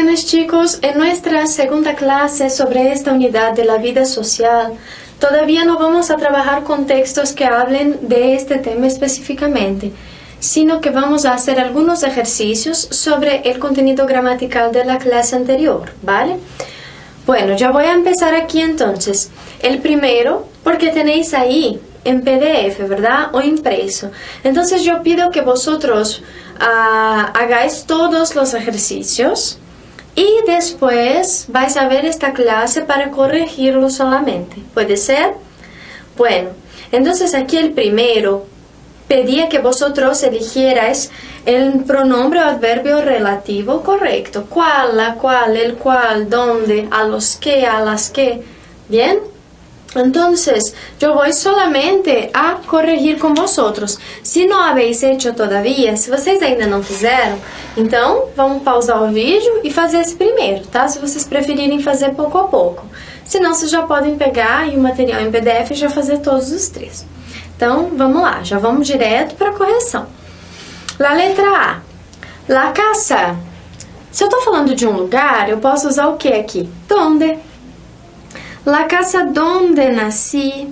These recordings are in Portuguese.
Buenos chicos, en nuestra segunda clase sobre esta unidad de la vida social, todavía no vamos a trabajar con textos que hablen de este tema específicamente, sino que vamos a hacer algunos ejercicios sobre el contenido gramatical de la clase anterior, ¿vale? Bueno, ya voy a empezar aquí entonces. El primero, porque tenéis ahí en PDF, ¿verdad? O impreso. Entonces yo pido que vosotros hagáis todos los ejercicios y después vais a ver esta clase para corregirlo solamente. ¿Puede ser? Bueno, entonces aquí el primero pedía que vosotros eligierais el pronombre o adverbio relativo correcto. ¿Cuál, la cual, el cual, dónde, a los que, a las que? ¿Bien? Entonces, yo voy solamente a corrigir com vosotros. Se não habéis hecho todavia, se vocês ainda não fizeram, então vamos pausar o vídeo e fazer esse primeiro, tá? Se vocês preferirem fazer pouco a pouco. Senão, vocês já podem pegar aí o material em PDF e já fazer todos os três. Então, vamos lá, já vamos direto para a correção. La letra A. La casa. Se eu estou falando de um lugar, eu posso usar o que aqui? Donde? La casa donde nasci.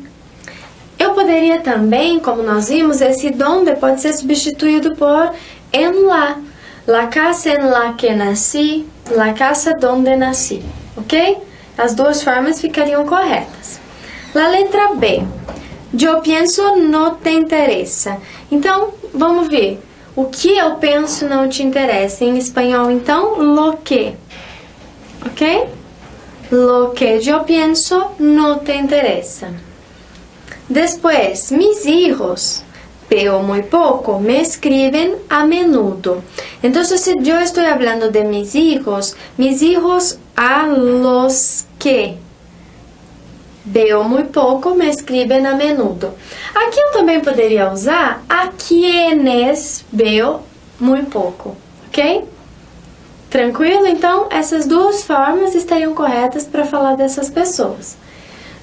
Eu poderia também, como nós vimos, esse donde pode ser substituído por en la. La casa en la que nasci, la casa donde nasci, ok? As duas formas ficariam corretas. La letra B. Eu penso no te interessa. Então, vamos ver. O que eu penso não te interessa. Em espanhol, então, lo que. Ok? Lo que yo pienso no te interesa. Después, mis hijos, veo muy poco, me escriben a menudo. Entonces, si yo estoy hablando de mis hijos a los que veo muy poco, me escriben a menudo. Aqui eu também poderia usar a quienes veo muy poco, ok? Tranquilo? Então, essas duas formas estariam corretas para falar dessas pessoas.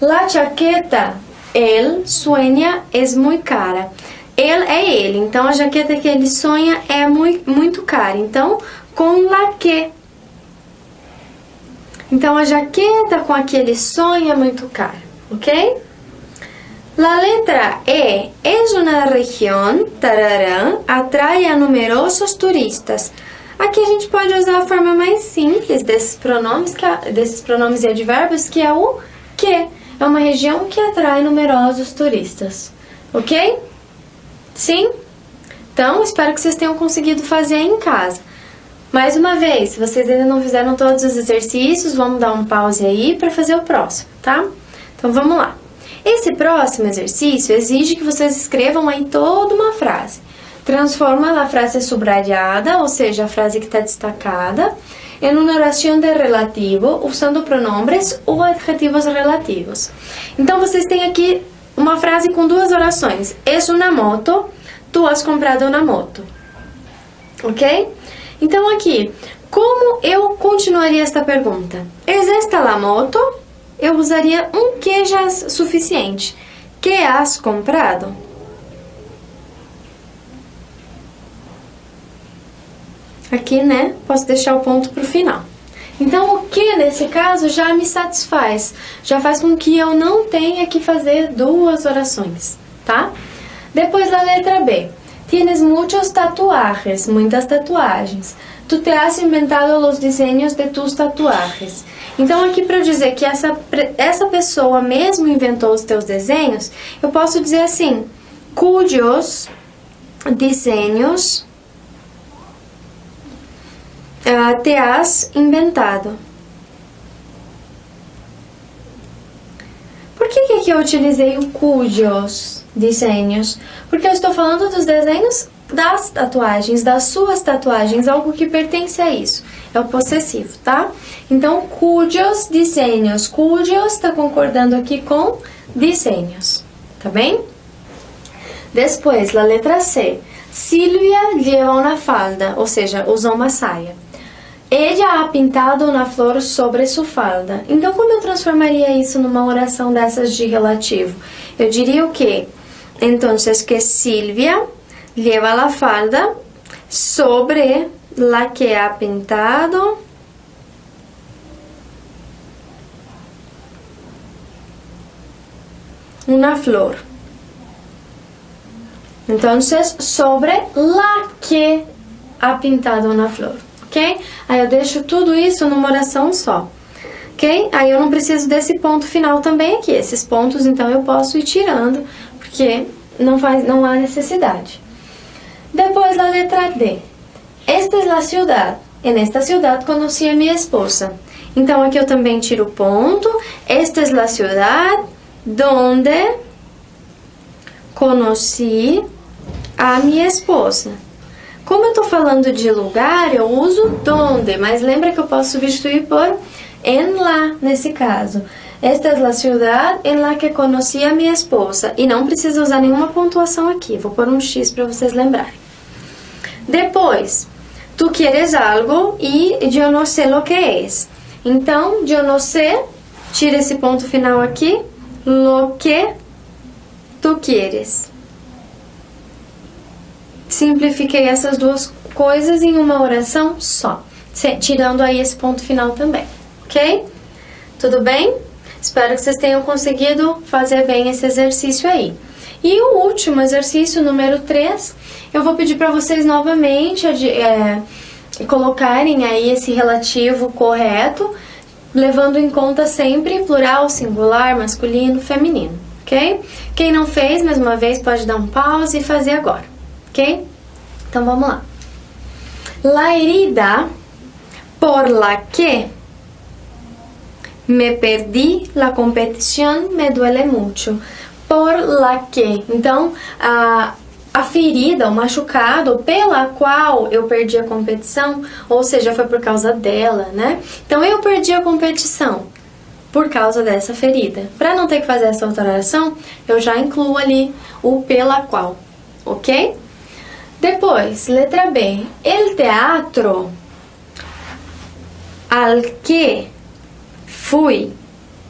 La chaqueta, él sueña, es muy cara. Él é ele, então a jaqueta que ele sonha é muito cara. Então, com la que. Então, a jaqueta com a que ele sonha é muito cara, ok? La letra E es una región, tararán, atrae a numerosos turistas. Aqui a gente pode usar a forma mais simples desses pronomes e advérbios, que é o que. É uma região que atrai numerosos turistas. Ok? Sim? Então, espero que vocês tenham conseguido fazer em casa. Mais uma vez, se vocês ainda não fizeram todos os exercícios, vamos dar um pause aí para fazer o próximo, tá? Então, vamos lá. Esse próximo exercício exige que vocês escrevam aí toda uma frase. Transforma a frase subrayada, ou seja, a frase que está destacada, em uma oração de relativo, usando pronombres ou adjetivos relativos. Então, vocês têm aqui uma frase com duas orações. Es una moto, tu has comprado una moto. Ok? Então, aqui, como eu continuaria esta pergunta? Es esta la moto? Eu usaria um que já é suficiente. Que has comprado? Aqui, né, posso deixar o ponto para o final. Então, o que, nesse caso, já me satisfaz. Já faz com que eu não tenha que fazer duas orações, tá? Depois, da letra B. Tienes muchos tatuajes, muitas tatuagens. Tu te has inventado os desenhos de tus tatuajes. Então, aqui, para eu dizer que essa pessoa mesmo inventou os teus desenhos, eu posso dizer assim, cujos desenhos te has inventado. Por que aqui eu utilizei o cujos desenhos? Porque eu estou falando dos desenhos das tatuagens, das suas tatuagens, algo que pertence a isso. É o possessivo, tá? Então, cujos desenhos. Cujos está concordando aqui com desenhos, tá bem? Depois, a letra C. Silvia lleva una falda, ou seja, usou uma saia. Ella ha pintado una flor sobre su falda. Então, como eu transformaria isso numa oração dessas de relativo? Eu diria o quê? Então, que Silvia lleva la falda sobre la que ha pintado una flor. Entonces, sobre la que ha pintado uma flor, ok? Aí eu deixo tudo isso numa oração só, ok? Aí eu não preciso desse ponto final também aqui. Esses pontos, então, eu posso ir tirando, porque não há necessidade. Depois, a letra D. Esta é a ciudad. En esta ciudad conocí a mi esposa. Então, aqui eu também tiro o ponto. Esta é a ciudad donde conocí a minha esposa. Como eu estou falando de lugar, eu uso donde, mas lembra que eu posso substituir por en la, nesse caso. Esta é a ciudad en la que conocí a minha esposa. E não precisa usar nenhuma pontuação aqui. Vou pôr um X para vocês lembrarem. Depois, tu quieres algo e eu não sei lo que es. Então, eu não sei, tira esse ponto final aqui. Lo que tu quieres. Simplifiquei essas duas coisas em uma oração só, tirando aí esse ponto final também, ok? Tudo bem? Espero que vocês tenham conseguido fazer bem esse exercício aí. E o último exercício, número 3, eu vou pedir para vocês novamente colocarem aí esse relativo correto, levando em conta sempre plural, singular, masculino, feminino, ok? Quem não fez, mais uma vez, pode dar um pause e fazer agora. ¿Ok? Então vamos lá. La herida por la que me perdí la competición me duele mucho. Por la que. Então, a ferida, o machucado pela qual eu perdi a competição, ou seja, foi por causa dela, né? Então, eu perdi a competição por causa dessa ferida. Para não ter que fazer essa alteração, eu já incluo ali o pela qual, ok? Depois, letra B. El teatro al que fui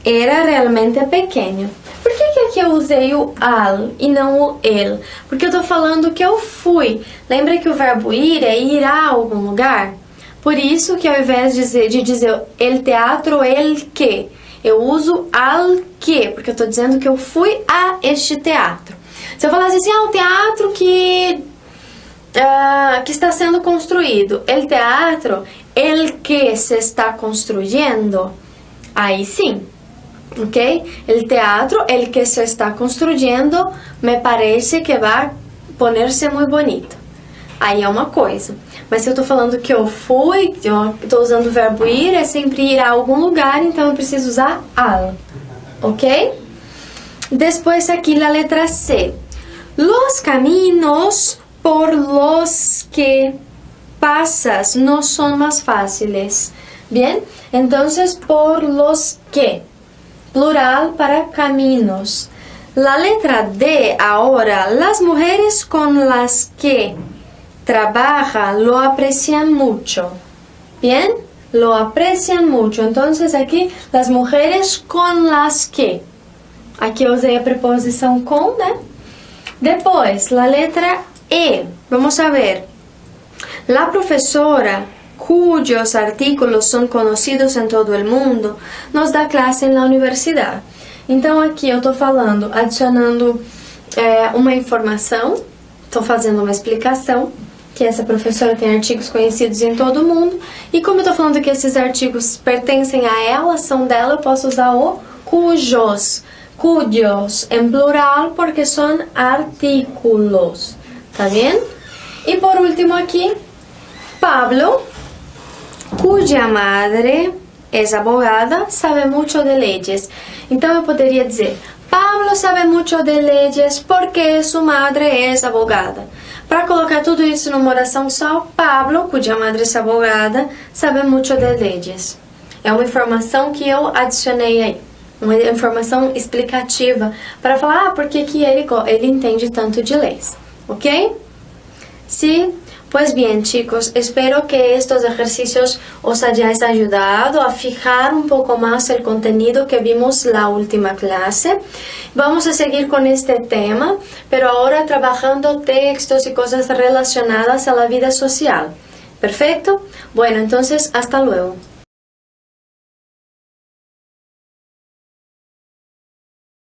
era realmente pequeno. Por que aqui eu usei o al e não o el? Porque eu tô falando que eu fui. Lembra que o verbo ir é ir a algum lugar? Por isso que ao invés de dizer el teatro el que, eu uso al que, porque eu tô dizendo que eu fui a este teatro. Se eu falasse assim, o teatro que está sendo construído. El teatro, el que se está construyendo. Aí sim, ok? El teatro, el que se está construyendo, me parece que vai ponerse muy bonito. Aí é uma coisa. Mas se eu tô falando que eu fui, eu tô usando o verbo ir, é sempre ir a algum lugar, então eu preciso usar al, ok? Depois aqui a letra C. Los caminos por los que pasas no son más fáciles. Bien, entonces por los que, plural para caminos. La letra D ahora, las mujeres con las que trabaja lo aprecian mucho. Bien, lo aprecian mucho. Entonces aquí las mujeres con las que. Aqui eu usei a preposição com, né? Depois, la letra E. Vamos a ver. La profesora, cuyos artículos son conocidos en todo el mundo, nos dá classe na universidade. Então, aqui eu estou falando, adicionando uma informação, estou fazendo uma explicação, que essa professora tem artigos conhecidos em todo o mundo, e como eu estou falando que esses artigos pertencem a ela, são dela, eu posso usar o cujos, em plural, porque são artículos. ¿Está bien? Y por último aquí, Pablo, cuya madre es abogada, sabe mucho de leyes. Então eu poderia dizer, Pablo sabe mucho de leyes porque su madre es abogada. Para colocar tudo isso numa oração só, Pablo, cuja madre es abogada, sabe mucho de leyes. É uma informação que eu adicionei aí. Uma informação explicativa para falar por que ele entende tanto de leis. ¿Ok? Sí, pues bien chicos, espero que estos ejercicios os hayáis ayudado a fijar un poco más el contenido que vimos la última clase. Vamos a seguir con este tema, pero ahora trabajando textos y cosas relacionadas a la vida social. ¿Perfecto? Bueno, entonces hasta luego.